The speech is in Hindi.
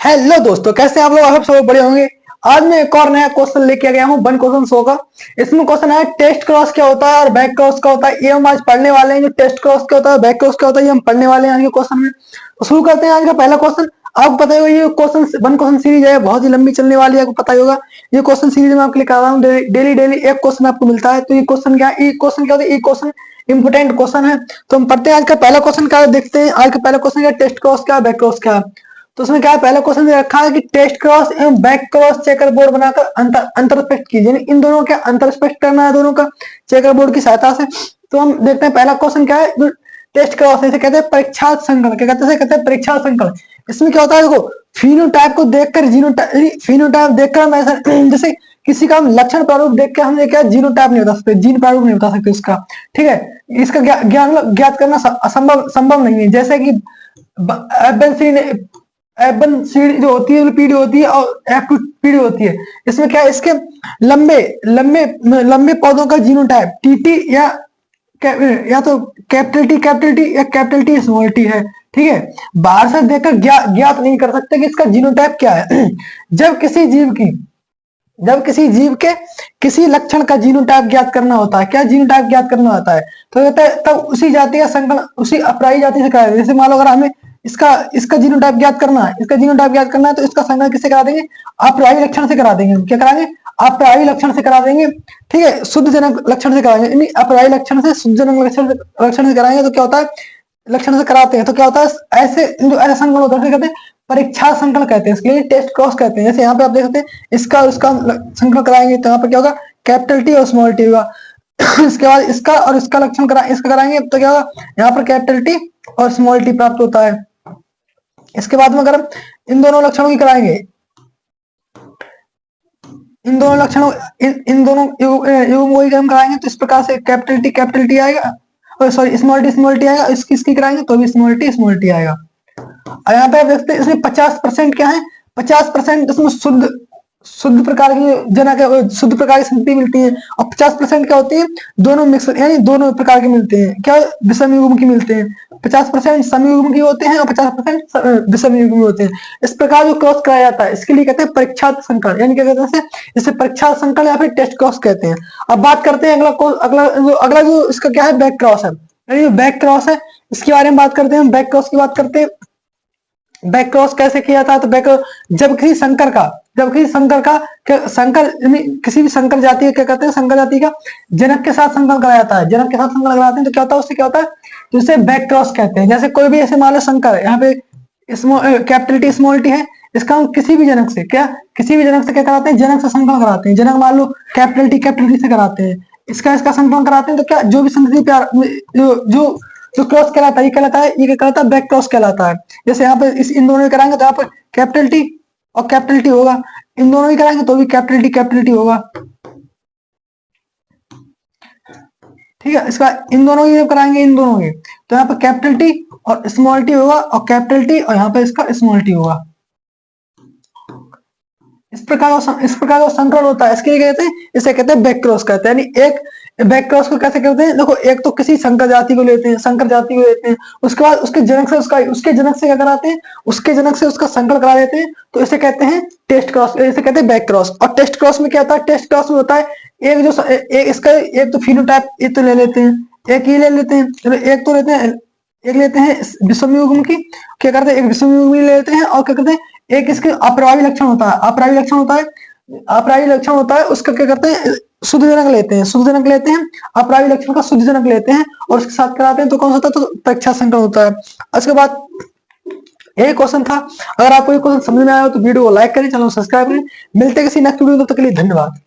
हेलो दोस्तों, कैसे आप लोग? आप सब बड़े होंगे। आज मैं एक और नया क्वेश्चन लेके आ गया हूँ, 1 क्वेश्चन 100 का। इसमें क्वेश्चन है टेस्ट क्रॉस क्या होता है और बैक क्रॉस क्या होता है। ये हम आज पढ़ने वाले हैं। जो टेस्ट क्रॉस क्या होता है, बैक क्रॉस क्या होता है, ये हम पढ़ने वाले हैं आज के क्वेश्चन में। तो शुरू करते हैं आज का पहला क्वेश्चन। आपको पता होगा ये क्वेश्चन 1 क्वेश्चन सीरीज है, बहुत ही लंबी चलने वाली है, आपको पता ही होगा। ये क्वेश्चन सीरीज में आपके लिए कर रहा हूँ। डेली डेली एक क्वेश्चन आपको मिलता है। तो ये क्वेश्चन क्या है, ये क्वेश्चन क्या होता है, ये क्वेश्चन इंपोर्टेंट क्वेश्चन है। तो हम पढ़ते हैं आज का पहला क्वेश्चन क्या है, देखते हैं आज का पहला क्वेश्चन क्या, टेस्ट क्रॉस क्या है, बैक क्रॉस क्या है। तो उसमें क्या है, पहला क्वेश्चन में रखा है कि टेस्ट क्रॉस एवं बैक क्रॉस चेकर बोर्ड बनाकर अंतरस्पष्ट कीजिए, यानी इन दोनों का अंतरस्पष्ट करना है, दोनों का चेकर बोर्ड की सहायता से। तो हम देखते हैं पहला क्वेश्चन क्या है। जो टेस्ट क्रॉस है, इसे कहते हैं परीक्षा संकलन। क्या कहते हैं? कहते हैं परीक्षा संकलन। इसमें क्या होता है, देखो फिनोटाइप को देखकर जीनोटाइप, फिनोटाइप देखकर हम ऐसा जैसे किसी का हम लक्षण प्रारूप देख के हमने क्या जीनोटाइप नहीं बता सकते, जीन प्रारूप नहीं बता सकते उसका। ठीक है, इसका ज्ञान ज्ञात करना असंभव संभव नहीं है। जैसे कि एबेंसी ने एबन सीडी जो होती है पीढ़ी होती है और एफ पीढ़ी होती है। इसमें क्या है, इसके लंबे लंबे लंबे पौधों का जीनोटाइप टीटी या तो कैपिटल टी या कैपिटल टी स्मॉल टी है। ठीक है, बाहर से देखकर ज्ञात नहीं कर सकते कि इसका जीनोटाइप क्या है। जब किसी जीव के किसी लक्षण का जीनोटाइप ज्ञात करना होता है, क्या जीनोटाइप ज्ञात करना होता है, तो कहते हैं तब उसी जाति का संकलन उसी अपराई जाति से कराया। जैसे मान लो अगर हमें इसका इसका जीनोटाइप ज्ञात करना है, इसका जीनोटाइप ज्ञात करना है, तो इसका संकलन किससे करा देंगे? अपराई लक्षण से करा देंगे। हम क्या कराएंगे? अपराई लक्षण से करा देंगे। ठीक है, शुद्ध जनक लक्षण से कराएंगे, अपराई लक्षण से शुद्ध जनक लक्षण से कराएंगे। तो क्या होता है, लक्षण से कराते हैं तो क्या होता है, ऐसे जो ऐसा संकलन होता है कहते हैं परीक्षा संकलन कहते हैं, इसके लिए टेस्ट क्रॉस कहते हैं। जैसे यहाँ पे आप देख सकते हैं इसका उसका संकलन कराएंगे तो यहाँ पे क्या होगा, कैपिटल टी और स्मॉल टी होगा। इसके बाद इसका और इसका लक्षण इसका कराएंगे तो क्या होगा, यहाँ पर कैपिटल टी और स्मॉल टी प्राप्त होता है। इसके बाद में अगर हम इन दोनों लक्षणों की कराएंगे, इन दोनों लक्षणों इन दोनों युग्म को हम कराएंगे तो इस प्रकार से कैपिटल टी आएगा, और सॉरी स्मॉल टी आएगा। इसकी कराएंगे तो भी स्मॉल टी आएगा। और यहाँ पे आप देखते हैं इसमें 50% क्या है, 50% इसमें शुद्ध प्रकार की जनक शुद्ध प्रकार की संगति मिलती है, और 50% क्या होती है, दोनों मिक्स यानी दोनों प्रकार के मिलते हैं। क्या विषम युग्म की मिलते हैं, 50% सम युग्म की होते हैं और 50% विषम युग्म होते हैं। इस प्रकार जो क्रॉस कराया जाता है इसके लिए कहते हैं परीक्षा संकलन, यानी क्या कहते हैं इसे परीक्षा संकलन या फिर टेस्ट क्रॉस कहते हैं। अब बात करते हैं अगला जो इसका क्या है, बैक क्रॉस है। यानी जो बैक क्रॉस है इसके बारे में बात करते हैं। बैक क्रॉस की बात करते हैं, बैक क्रॉस कैसे किया था। तो बैक जब किसी संकर किसी भी संकर जाति क्या कहते हैं, संकर जाति का जनक के साथ संकलन कराया जाता है, जनक के साथ संकलन कराते हैं तो क्या होता है, उससे क्या होता है, तो इसे बैक क्रॉस कहते हैं। जैसे कोई भी ऐसे मान लो संकर, यहाँ पे कैपिटल टी स्मॉल टी है, इसका हम किसी भी जनक से क्या कराते हैं, जनक से संकलन कराते हैं। जनक मान लो कैपिटल टी से कराते हैं, इसका संकलन कराते हैं। तो क्या जो भी संगति प्यार जो क्रॉस कहलाता है, ये कहलाता है बैक क्रॉस कहलाता है। जैसे यहाँ पे इन दोनों में कराएंगे तो यहाँ पर कैपिटल टी और कैपिटल टी होगा, इन दोनों में कराएंगे तो भी कैपिटल टी होगा। ठीक है, इसका इन दोनों की कराएंगे इन दोनों के तो यहाँ पर कैपिटल टी और स्मॉल टी होगा, और कैपिटल टी और यहाँ पे इसका स्मॉल टी होगा। इस प्रकार का संकलन होता है, इसके लिए कहते हैं, इसे कहते हैं बैक क्रॉस कहते हैं। यानी एक बैक क्रॉस को कैसे करते हैं, देखो एक तो किसी संकर जाति को लेते हैं, उसके बाद उसके जनक से क्या कराते हैं, उसके जनक से उसका संकलन करा देते हैं, तो इसे कहते हैं टेस्ट क्रॉस, इसे कहते हैं बैक क्रॉस। और टेस्ट क्रॉस में क्या होता है, टेस्ट क्रॉस में होता है एक तो फिनोटाइप ये तो ले लेते हैं, एक ये ले लेते हैं, चलो एक लेते हैं विषम युग्म की, क्या करते हैं एक विषम युग्म ले लेते हैं, और क्या करते हैं एक इसके अपरावी लक्षण होता है, उसका क्या करते हैं शुद्ध जनक लेते हैं, अपरावी लक्षण का शुद्ध जनक लेते हैं और उसके साथ कराते हैं। तो कौन सा होता है, तो परीक्षा संकलन होता है। उसके बाद यही क्वेश्चन था। अगर आपको ये क्वेश्चन समझ में आया हो तो वीडियो को लाइक करें, चैनल को सब्सक्राइब करें। मिलते हैं किसी नेक्स्ट वीडियो में, तब तक के लिए धन्यवाद।